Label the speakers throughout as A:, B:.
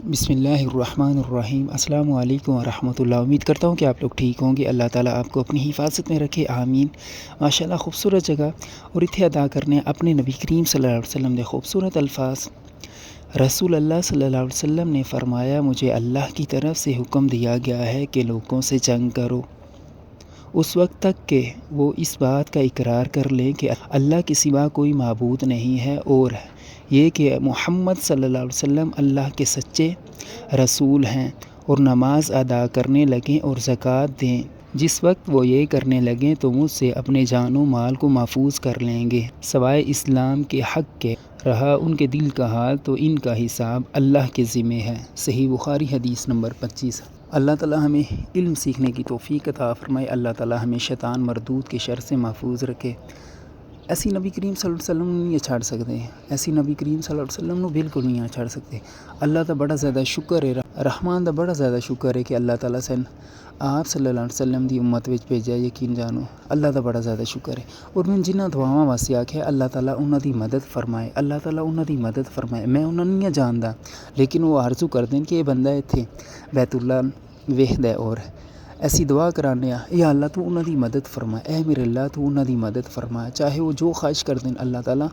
A: بسم اللہ الرحمن الرحیم۔ السلام علیکم ورحمۃ اللہ۔ امید کرتا ہوں کہ آپ لوگ ٹھیک ہوں گے۔ اللہ تعالیٰ آپ کو اپنی حفاظت میں رکھے، آمین۔ ماشاءاللہ خوبصورت جگہ اور اتھے ادا کرنے اپنے نبی کریم صلی اللہ علیہ وسلم نے خوبصورت الفاظ۔ رسول اللہ صلی اللہ علیہ وسلم نے فرمایا، مجھے اللہ کی طرف سے حکم دیا گیا ہے کہ لوگوں سے جنگ کرو اس وقت تک کہ وہ اس بات کا اقرار کر لیں کہ اللہ کے سوا کوئی معبود نہیں ہے، اور یہ کہ محمد صلی اللہ علیہ وسلم اللہ کے سچے رسول ہیں، اور نماز ادا کرنے لگیں اور زکوٰۃ دیں۔ جس وقت وہ یہ کرنے لگیں تو مجھ سے اپنے جان و مال کو محفوظ کر لیں گے، سوائے اسلام کے حق کے۔ رہا ان کے دل کا حال تو ان کا حساب اللہ کے ذمے ہے۔ صحیح بخاری حدیث نمبر 25۔ اللہ تعالیٰ ہمیں علم سیکھنے کی توفیق عطا فرمائے۔ اللہ تعالیٰ ہمیں شیطان مردود کے شر سے محفوظ رکھے۔ ایسی نبی کریم صلی اللہ علیہ وسلم نہیں چھاڑ سکتے، ایسی نبی کریم صلی اللہ علیہ وسلم نو بالکل نہیں چھاڑ سکتے۔ اللہ تا بڑا زیادہ شکر ہے، رحمان دا بڑا زیادہ شکر ہے کہ اللہ تعالیٰ سے آپ صلی اللہ علیہ وسلم دی امت وچ بھیجا، یقین جانو اللہ دا بڑا زیادہ شکر ہے۔ اور میں جنہ دعاواں واسطے آکھیا اللہ تعالیٰ انہاں دی مدد فرمائے، اللہ تعالیٰ انہاں دی مدد فرمائے۔ میں انہاں نہیں جاندا، لیکن وہ آرزو کردے کہ یہ بندہ ایتھے بیت اللہ ویکھدا ہے، اور ایسی دعا کرانے یا اللہ تو انہاں دی مدد فرما، اے میرے اللہ تو انہاں دی مدد فرما، چاہے وہ جو خواہش کر دیں اللہ تعالیٰ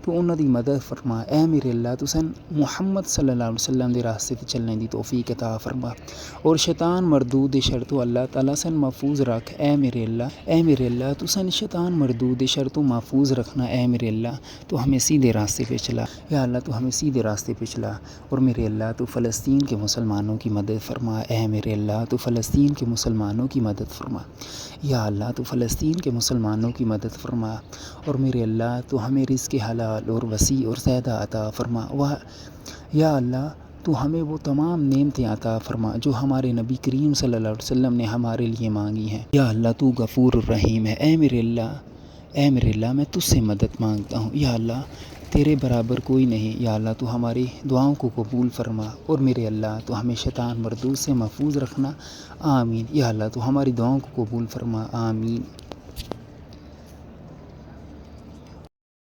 A: تو انہاں دی مدد فرما۔ اے میرے اللہ تو سن محمد صلی اللہ علیہ وسلم دے راستے تے چلنے دی توفیق عطا فرما، اور شیطان مردود دے شر تو اللہ تعالیٰ سن محفوظ رکھ۔ اے میرے اللہ تو سن شیطان مردود دے شر تو محفوظ رکھنا۔ اے میرے اللہ تو ہمیں سیدھے راستے پہ چلا، یا اللہ تو ہمیں سیدھے راستے پہ چلا۔ اور میرے اللہ تو فلسطین کے مسلمانوں کی مدد فرما۔ اے میرے اللہ تو فلسطین کے مسلمانوں کی مدد فرما، یا اللہ تو فلسطین کے مسلمانوں کی مدد فرما۔ اور میرے اللہ تو ہمیں رزق حلال اور وسیع اور زیادہ عطا فرما۔ یا اللہ تو ہمیں وہ تمام نعمتیں عطا فرما جو ہمارے نبی کریم صلی اللہ علیہ وسلم نے ہمارے لیے مانگی ہیں۔ یا اللہ تو غفور الرحیم ہے۔ اے میرے اللہ میں تجھ سے مدد مانگتا ہوں، یا اللہ تیرے برابر کوئی نہیں۔ یا اللہ تو ہماری دعاؤں کو قبول فرما، اور میرے اللہ تو ہمیں شیطان مردود سے محفوظ رکھنا، آمین۔ یا اللہ تو ہماری دعاؤں کو قبول فرما، آمین۔